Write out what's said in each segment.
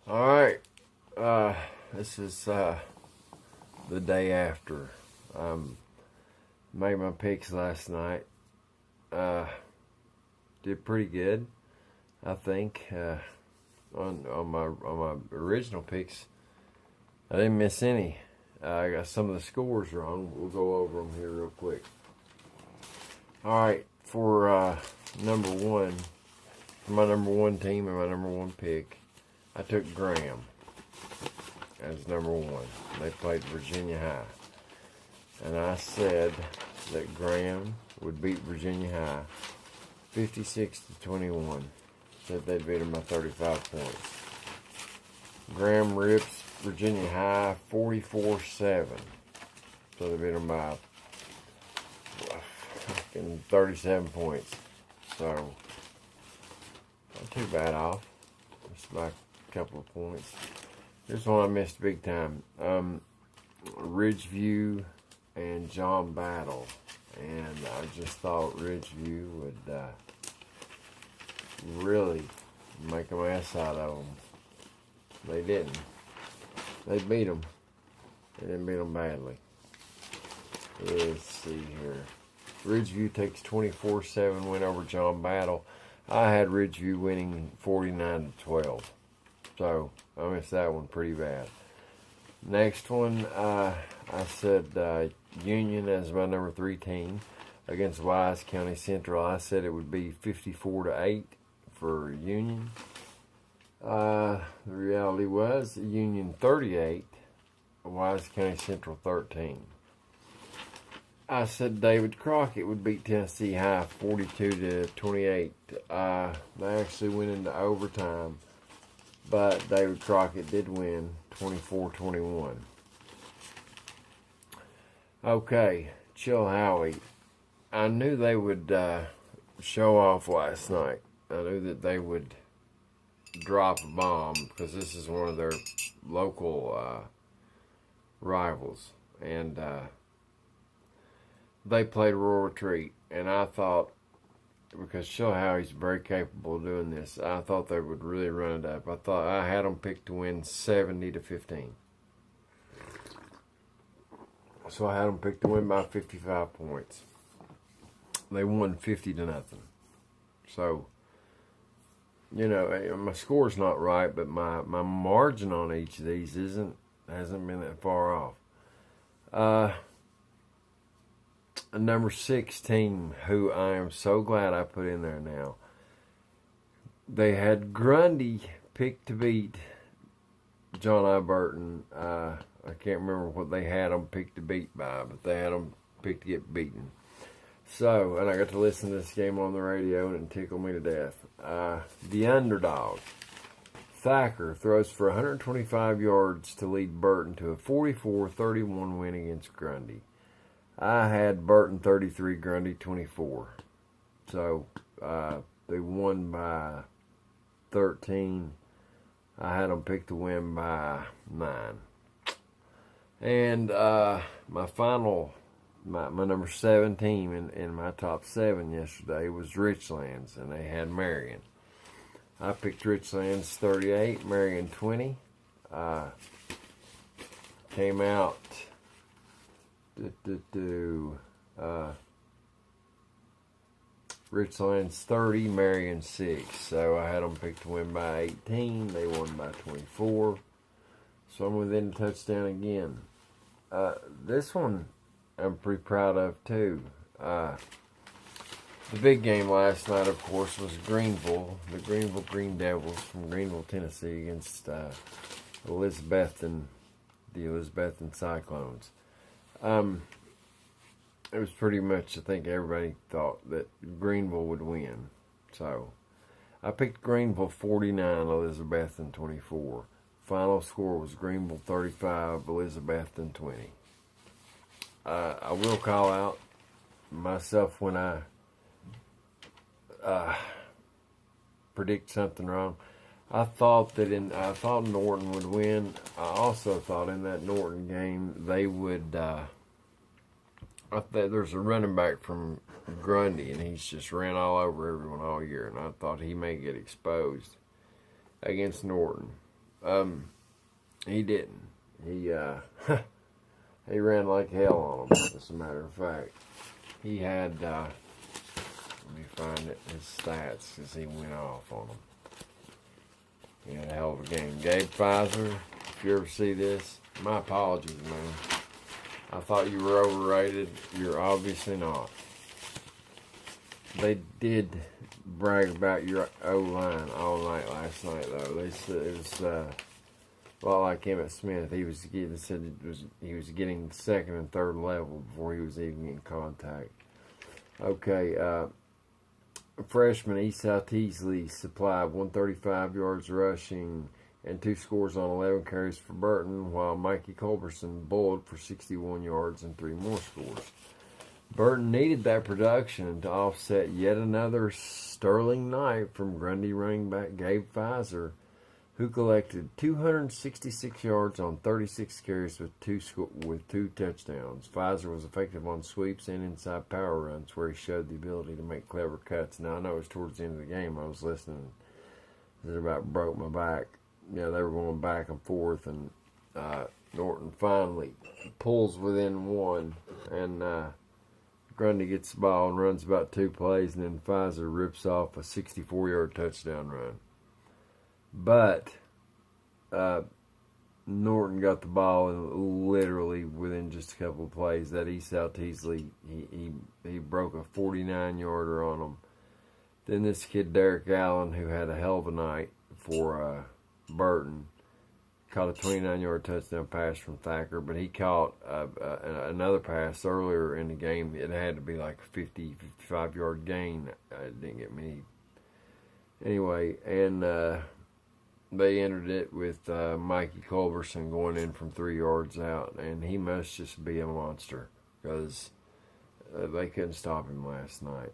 Alright, this is the day after. Made my picks last night. Did pretty good, I think. On my original picks, I didn't miss any. I got some of the scores wrong. We'll go over them here real quick. Alright, for number one, for my number one team and my number one pick, I took Graham as number one. They played Virginia High. And I said that Graham would beat Virginia High 56-21. Said they'd beat them by 35 points. Graham rips Virginia High 44-7. So they beat them by 37 points. So, not too bad off. Just by a couple of points. Here's one I missed big time. Ridgeview and John Battle. And I just thought Ridgeview would really make a mess out of them. They didn't. They beat them. They didn't beat them badly. Let's see here. Ridgeview takes 24-7 win over John Battle. I had Ridgeview winning 49-12. So, I missed that one pretty bad. Next one, I said Union as my number 3 team against Wise County Central. I said it would be 54-8 for Union. The reality was Union 38, Wise County Central 13. I said David Crockett would beat Tennessee High 42-28. They actually went into overtime, but David Crockett did win 24-21. Okay, Chilhowie. I knew they would show off last night. I knew that they would drop a bomb because this is one of their local rivals. And they played Royal Retreat. And I thought, because Chilhowie's very capable of doing this, I thought they would really run it up. I had them picked to win 70-15. So I had them picked to win by 55 points. They won 50-0. So, you know, my score's not right, but my margin on each of these hasn't been that far off. A number 6 team, who I am so glad I put in there now. They had Grundy picked to beat John I. Burton. I can't remember what they had them picked to beat by, but they had them picked to get beaten. So, and I got to listen to this game on the radio, and it tickled me to death. The underdog, Thacker, throws for 125 yards to lead Burton to a 44-31 win against Grundy. I had Burton 33, Grundy 24. So, they won by 13. I had them picked to win by 9. And my final, my number 7 team in my top 7 yesterday was Richlands, and they had Marion. I picked Richlands 38, Marion 20. Came out Richlands 30, Marion 6. So I had them picked to win by 18. They won by 24. So I'm within a touchdown again. This one I'm pretty proud of too. The big game last night, of course, was Greenville. The Greenville Green Devils from Greenville, Tennessee against the Elizabethton Cyclones. It was pretty much, I think everybody thought that Greenville would win. So, I picked Greenville 49, Elizabethton 24. Final score was Greenville 35, Elizabethton 20. I will call out myself when I predict something wrong. I thought Norton would win. I also thought in that Norton game they would. I thought there's a running back from Grundy, and he's just ran all over everyone all year, and I thought he may get exposed against Norton. He didn't. He he ran like hell on them. As a matter of fact, he had. Let me find it. His stats as he went off on them. He had a hell of a game. Gabe Pfizer, if you ever see this, my apologies, man. I thought you were overrated. You're obviously not. They did brag about your O-line all night last night, though. They said it was a lot like Emmitt Smith. He was getting, said he was getting second and third level before he was even in contact. Okay, freshman Esau Teasley supplied 135 yards rushing and 2 scores on 11 carries for Burton, while Mikey Culberson bowled for 61 yards and 3 more scores. Burton needed that production to offset yet another sterling night from Grundy running back Gabe Pfizer, who collected 266 yards on 36 carries with two touchdowns. Pfizer was effective on sweeps and inside power runs, where he showed the ability to make clever cuts. Now, I know it was towards the end of the game. I was listening. It about broke my back. They were going back and forth, and Norton finally pulls within one, and Grundy gets the ball and runs about 2 plays, and then Pfizer rips off a 64-yard touchdown run. But Norton got the ball and literally within just a couple of plays. That Esau Teasley, he broke a 49-yarder on him. Then this kid Derek Allen, who had a hell of a night for Burton, caught a 29-yard touchdown pass from Thacker, but he caught another pass earlier in the game. It had to be like a 50, 55-yard gain. It didn't get many. Anyway, and they entered it with Mikey Culberson going in from 3 yards out, and he must just be a monster because they couldn't stop him last night.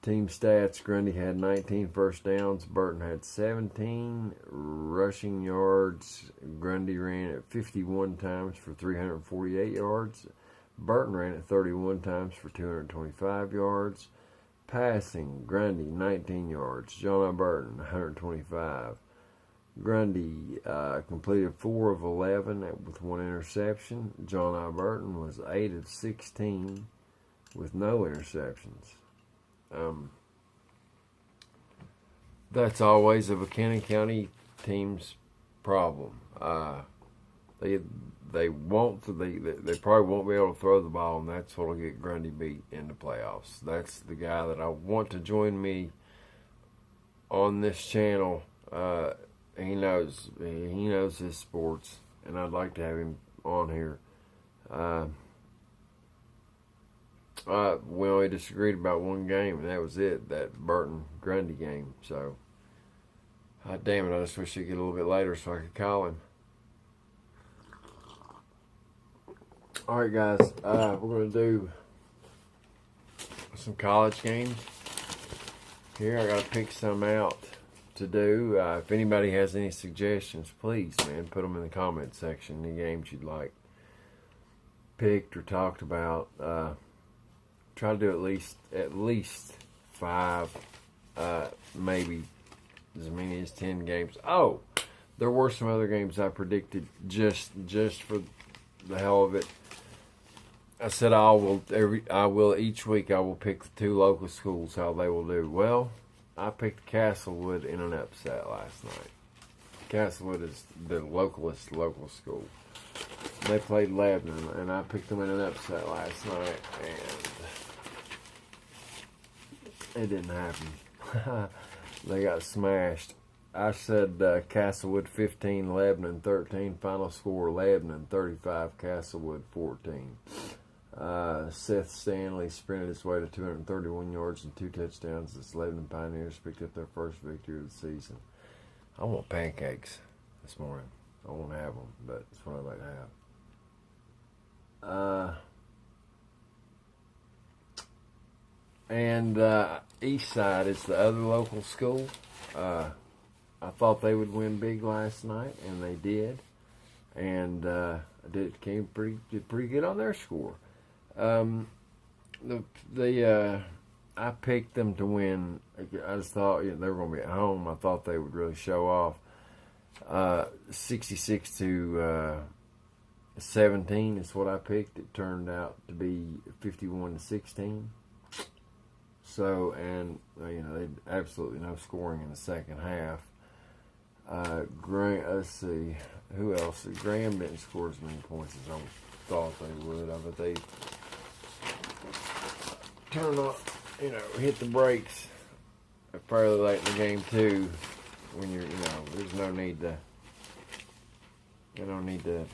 Team stats, Grundy had 19 first downs. Burton had 17 rushing yards. Grundy ran it 51 times for 348 yards. Burton ran it 31 times for 225 yards. Passing, Grundy 19 yards. John I. Burton 125. Grundy completed 4 of 11 with 1 interception. John I. Burton was 8 of 16 with no interceptions. That's always a Buchanan County team's problem. They probably won't be able to throw the ball, and that's what'll get Grundy beat in the playoffs. That's the guy that I want to join me on this channel. He knows his sports, and I'd like to have him on here. We only disagreed about one game, and that was it, that Burton-Grundy game. So, damn it, I just wish he'd get a little bit later so I could call him. Alright, guys, we're going to do some college games. Here, I got to pick some out to do. If anybody has any suggestions, please, man, put them in the comment section, the games you'd like picked or talked about. Try to do at least 5, maybe as many as 10 games. Oh, there were some other games I predicted just for the hell of it. I said I will each week I will pick the 2 local schools, how they will do. Well, I picked Castlewood in an upset last night. Castlewood is the local school. They played Lebanon, and I picked them in an upset last night, and it didn't happen. They got smashed. I said Castlewood 15, Lebanon 13. Final score, Lebanon 35, Castlewood 14. Seth Stanley sprinted his way to 231 yards and 2 touchdowns as Lebanon Pioneers picked up their first victory of the season. I want pancakes this morning. I won't have them, but it's what I like to have. And Eastside is the other local school. I thought they would win big last night, and they did. And did pretty good on their score. The I picked them to win. I just thought they were going to be at home. I thought they would really show off. 66 to 17 is what I picked. It turned out to be 51 to 16. So, and they had absolutely no scoring in the second half. Let's see, who else? Graham didn't score as many points as I thought they would. But they turned up, hit the brakes fairly late in the game too. When there's no need to. You don't need to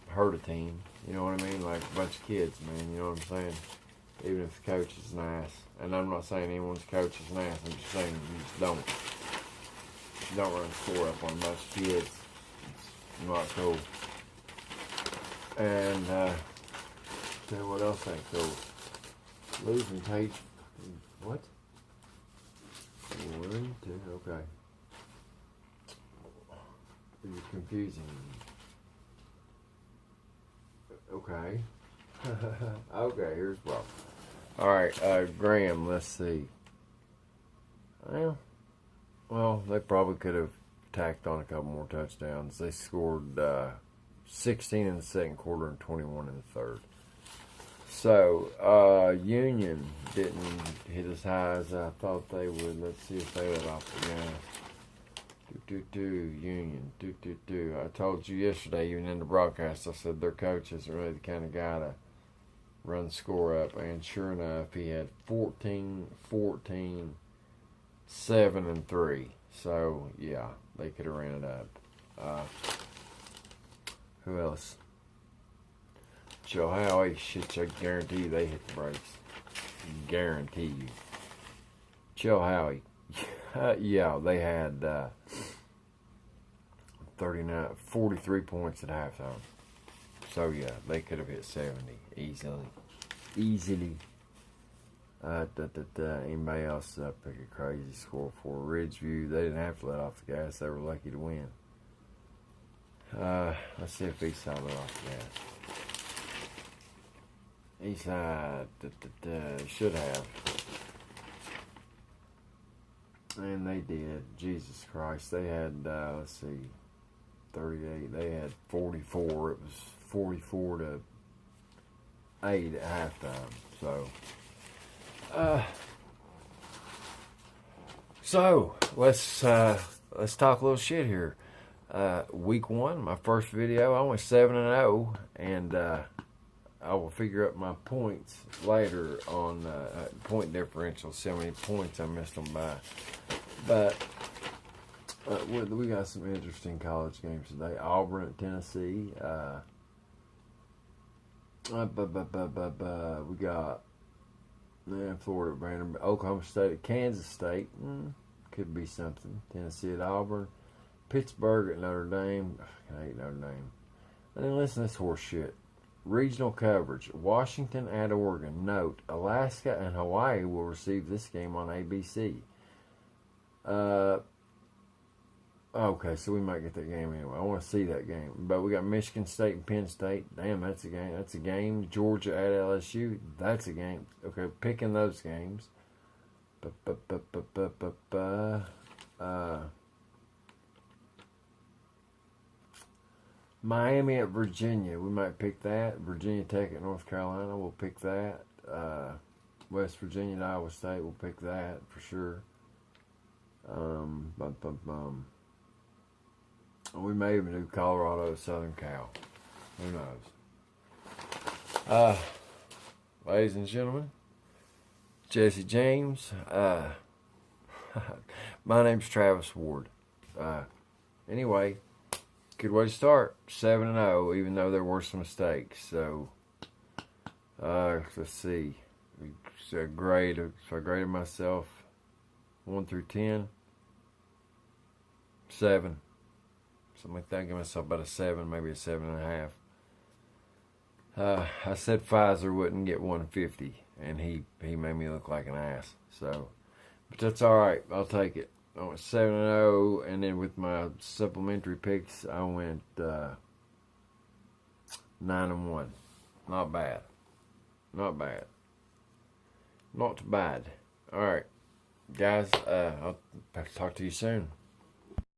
hurt a team. You know what I mean? Like a bunch of kids, man. You know what I'm saying? Even if the coach is nice. And I'm not saying anyone's coach is nice. I'm just saying you just don't run score up on a bunch of kids. It's not cool. And tell you what else ain't cool. Losing page. What? 1, 2. Okay. You're confusing me. Okay. Okay, here's well. Alright, Graham, let's see. Well, they probably could have tacked on a couple more touchdowns. They scored 16 in the second quarter and 21 in the third. So, Union didn't hit as high as I thought they would. Let's see if they let off the gas. Union. I told you yesterday, even in the broadcast, I said their coach isn't really the kind of guy to run the score up. And sure enough, he had 14, 7, and 3. So, yeah, they could have ran it up. Who else? Joe Howie, shit, I guarantee you they hit the brakes. Guarantee you. Joe Howie. Yeah, they had 43 points at halftime. So, yeah, they could have hit 70 easily. Anybody else pick a crazy score for Ridgeview? They didn't have to let off the gas. They were lucky to win. Let's see if Eastside let off the gas. Eastside should have. And they did. Jesus Christ. They had, let's see, 38. They had 44. It was 44 to 8 at halftime. So, let's talk a little shit here. Week 1, my first video, I went 7-0, and I will figure up my points later on point differential, see how many points I missed them by. But we got some interesting college games today. Auburn at Tennessee. We got Florida at Vanderbilt. Oklahoma State at Kansas State. Could be something. Tennessee at Auburn. Pittsburgh at Notre Dame. I hate Notre Dame. And then listen to this horse shit. Regional coverage. Washington at Oregon. Note, Alaska and Hawaii will receive this game on ABC. Okay, so we might get that game anyway. I want to see that game. But we got Michigan State and Penn State. Damn, that's a game. That's a game. Georgia at LSU. That's a game. Okay, picking those games. Miami at Virginia. We might pick that. Virginia Tech at North Carolina. We'll pick that. West Virginia at Iowa State. We'll pick that for sure. We may even do Colorado at Southern Cal. Who knows? Ladies and gentlemen, Jesse James. My name's Travis Ward. Anyway, good way to start. 7-0, even though there were some mistakes. So, let's see. So I graded myself 1 through 10. 7. Something like that. Give myself about a 7, maybe a 7.5. I said Pfizer wouldn't get 150, and he made me look like an ass. So, but that's all right. I'll take it. I went 7-0, and then with my supplementary picks, I went 9-1. Not bad. Not bad. Not bad. All right, guys. I'll talk to you soon.